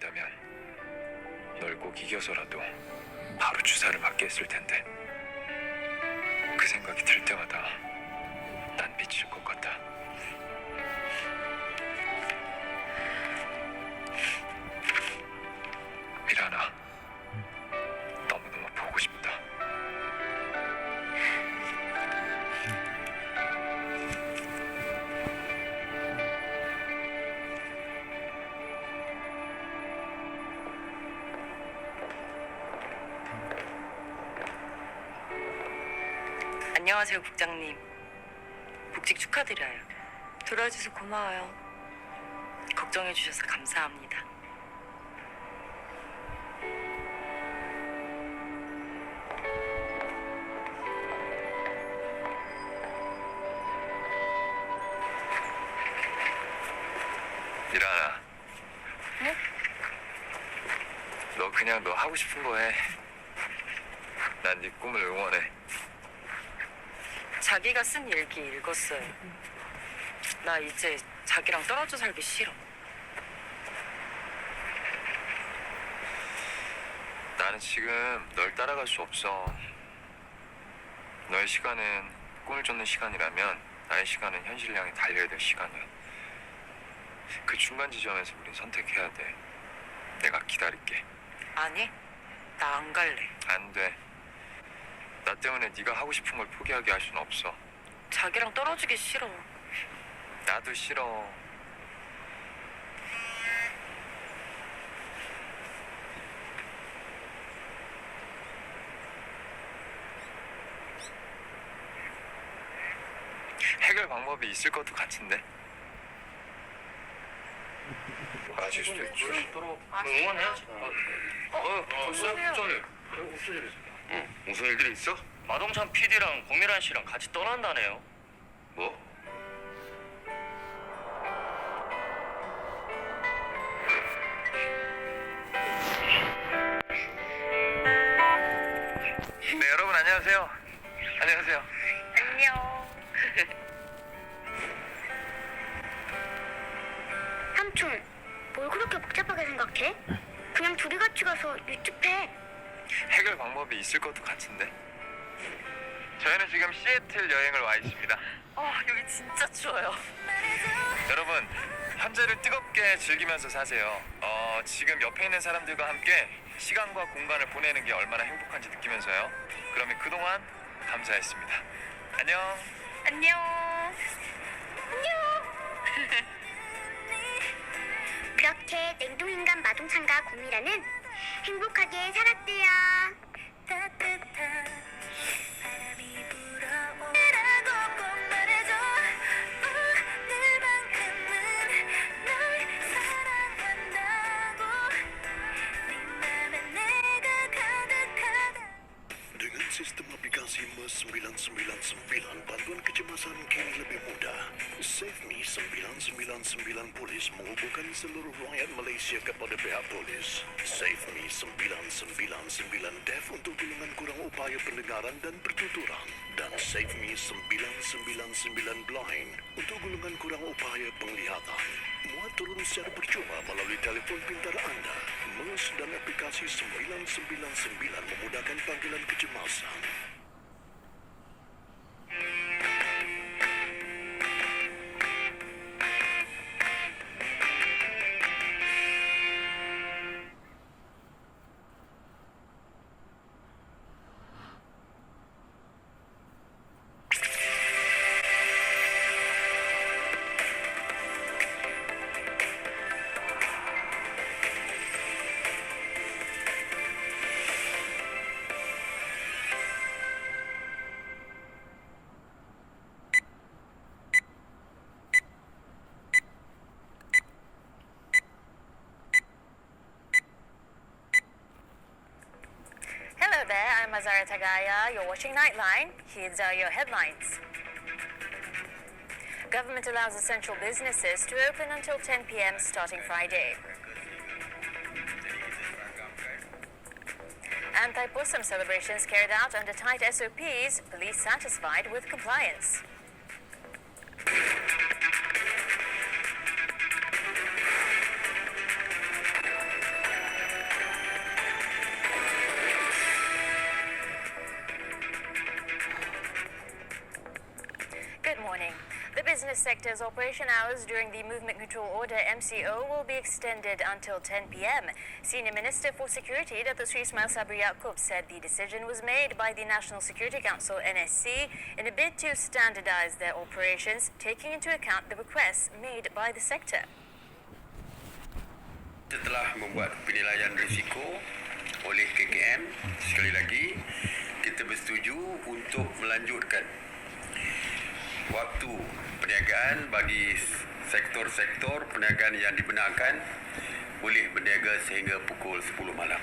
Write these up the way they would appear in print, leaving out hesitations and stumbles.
있다면 널 꼭 이겨서라도 바로 주사를 맞게 했을 텐데 그 생각이 들 때마다 난 미칠 것 같아. 미란아, 너무너무 보고 싶다. 안녕하세요, 국장님. 복직 축하드려요. 들어줘서 고마워요. 걱정해주셔서 감사합니다. 미란아. 네? 너 그냥 너 하고 싶은 거 해. 난 네 꿈을 응원해. 자기가 쓴 일기 읽었어요. 나 이제 자기랑 떨어져 살기 싫어. 나는 지금 널 따라갈 수 없어. 너의 시간은 꿈을 쫓는 시간이라면 나의 시간은 현실을 향해 달려야 될 시간이야. 그 중간 지점에서 우린 선택해야 돼. 내가 기다릴게. 아니, 나 안 갈래. 안 돼. 나 때문에 네가 하고 싶은 걸 포기하게 할 순 없어. 자기랑 떨어지기 싫어. 나도 싫어. 해결 방법이 있을 것도 같은데. 아실 수도 있지. 응원해야지. 무슨 갑자기? 무슨 일 있어? 무슨 일들이 있어? 마동찬 PD랑 고미란 씨랑 같이 떠난다네요. 뭐? 네, 여러분 안녕하세요. 안녕하세요. 안녕. 삼촌, 뭘 그렇게 복잡하게 생각해? 그냥 둘이 같이 가서 유튜브해. 해결 방법이 있을 것도 같은데. 저희는 지금 시애틀 여행을 와 있습니다. 여기 진짜 추워요. 여러분, 현재를 뜨겁게 즐기면서 사세요. 지금 옆에 있는 사람들과 함께 시간과 공간을 보내는 게 얼마나 행복한지 느끼면서요. 그러면 그동안 감사했습니다. 안녕. 안녕. 그렇게 냉동인간 마동찬과 고미라는 행복하게 살았대요. 따뜻한 바람이 불어오라고 꼭 말해줘. 오늘만큼은 널 사랑한다고. 네 맘에 내가 가득하다. Dengan sistem aplikasi MES 999, bantuan kecemasan kini lebih mudah. SafeMe 999 Polis menghubungkan seluruh rakyat Malaysia kepada pihak polis. SafeMe 999 Deaf untuk golongan kurang upaya pendengaran dan pertuturan. Dan SafeMe 999 Blind untuk golongan kurang upaya penglihatan. Muat turun secara percuma melalui telefon pintar anda. MES dan aplikasi 999 memudahkan panggilan kecemasan. Hello there, I'm Azara Tagaya. You're watching Nightline. Here's your headlines. Government allows essential businesses to open until 10 p.m. starting Friday. Anti-Pusam celebrations carried out under tight SOPs, police satisfied with compliance. sector's operation hours during the Movement Control Order MCO will be extended until 10 p.m. Senior Minister for Security, Datuk Seri Ismail Sabri Yaakob, said the decision was made by the National Security Council (NSC) in a bid to standardise their operations, taking into account the requests made by the sector. Setelah membuat penilaian risiko oleh KKM, sekali lagi kita bersetuju untuk melanjutkan waktu perniagaan bagi sektor-sektor perniagaan yang dibenarkan boleh berniaga sehingga pukul 10 malam.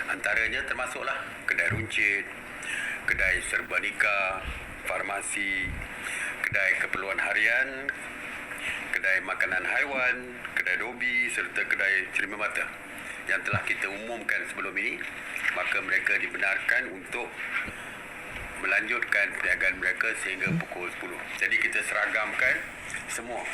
Antaranya termasuklah kedai runcit, kedai serba nikah, farmasi, kedai keperluan harian, kedai makanan haiwan, kedai dobi serta kedai cermin mata yang telah kita umumkan sebelum ini, maka mereka dibenarkan untuk melanjutkan perniagaan mereka sehingga pukul 10. Jadi kita seragamkan semua.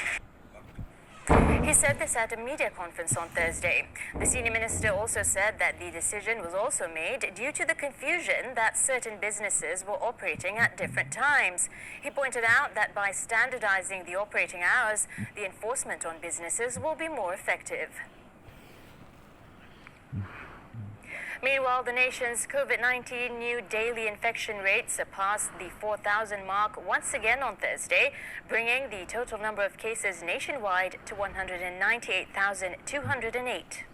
He said this at a media conference on Thursday. The senior minister also said that the decision was also made due to the confusion that certain businesses were operating at different times. He pointed out that by standardizing the operating hours, the enforcement on businesses will be more effective. Meanwhile, the nation's COVID-19 new daily infection rate surpassed the 4,000 mark once again on Thursday, bringing the total number of cases nationwide to 198,208.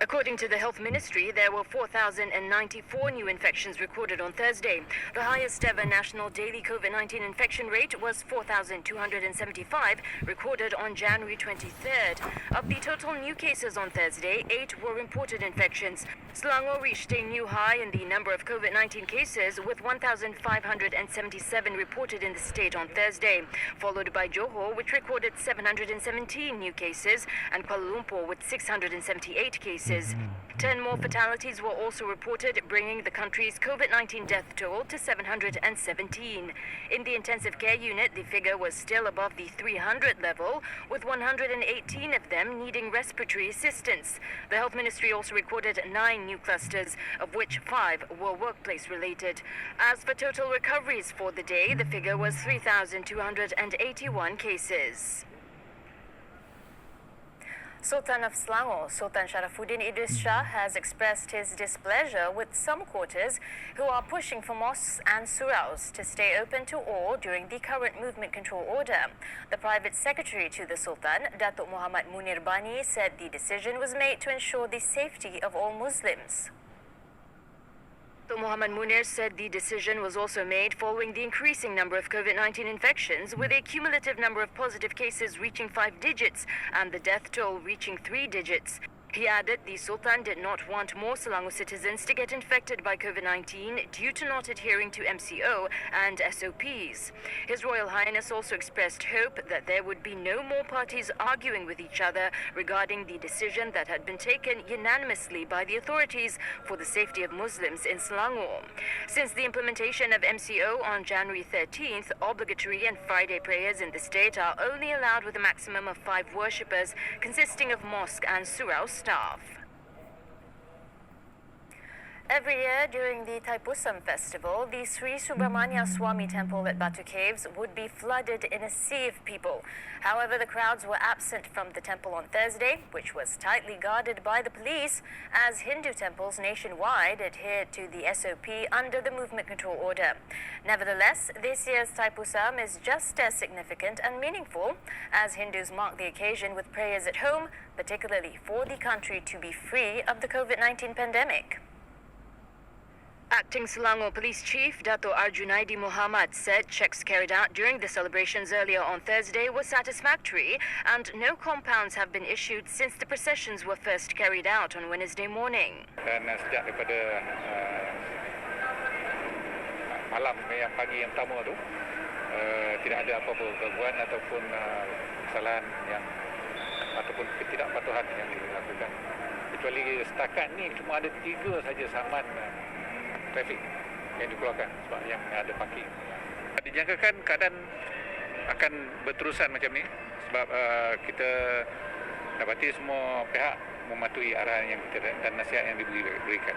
According to the Health Ministry, there were 4,094 new infections recorded on Thursday. The highest ever national daily COVID-19 infection rate was 4,275, recorded on January 23rd. Of the total new cases on Thursday, 8 were imported infections. Selangor reached a new high in the number of COVID-19 cases, with 1,577 reported in the state on Thursday, followed by Johor, which recorded 717 new cases, and Kuala Lumpur with 678 cases. 10 more fatalities were also reported, bringing the country's COVID-19 death toll to 717. In the intensive care unit, the figure was still above the 300 level, with 118 of them needing respiratory assistance. The Health Ministry also recorded 9 new clusters, of which 5 were workplace-related. As for total recoveries for the day, the figure was 3,281 cases. Sultan of Selangor, Sultan Sharafuddin Idris Shah, has expressed his displeasure with some quarters who are pushing for mosques and suraus to stay open to all during the current movement control order. The private secretary to the Sultan, Datuk Muhammad Munir Bani, said the decision was made to ensure the safety of all Muslims. Dr. Muhammad Munir said the decision was also made following the increasing number of COVID-19 infections, with a cumulative number of positive cases reaching 5 digits and the death toll reaching 3 digits. He added the Sultan did not want more Selangor citizens to get infected by COVID-19 due to not adhering to MCO and SOPs. His Royal Highness also expressed hope that there would be no more parties arguing with each other regarding the decision that had been taken unanimously by the authorities for the safety of Muslims in Selangor. Since the implementation of MCO on January 13th, obligatory and Friday prayers in the state are only allowed with a maximum of 5 worshippers, consisting of mosque and surau staff. Every year during the Thaipusam festival, the Sri Subramania Swami temple at Batu Caves would be flooded in a sea of people. However, the crowds were absent from the temple on Thursday, which was tightly guarded by the police, as Hindu temples nationwide adhered to the SOP under the movement control order. Nevertheless, this year's Thaipusam is just as significant and meaningful, as Hindus mark the occasion with prayers at home, particularly for the country to be free of the COVID-19 pandemic. Acting Selangor Police Chief Dato' Arjunaidi Muhammad said checks carried out during the celebrations earlier on Thursday were satisfactory and no compounds have been issued since the processions were first carried out on Wednesday morning. Dan sejak daripada malam yang pagi yang pertama tu tidak ada apa-apa gangguan ataupun kesalahan yang ataupun ketidakpatuhan yang dilakukan. Kecuali setakat ni cuma ada 3 saja saman trafik yang dikeluarkan sebab yang ada parking. Dijangkakan keadaan akan berterusan macam ni sebab kita dapati semua pihak mematuhi arahan yang kita dan nasihat yang diberikan.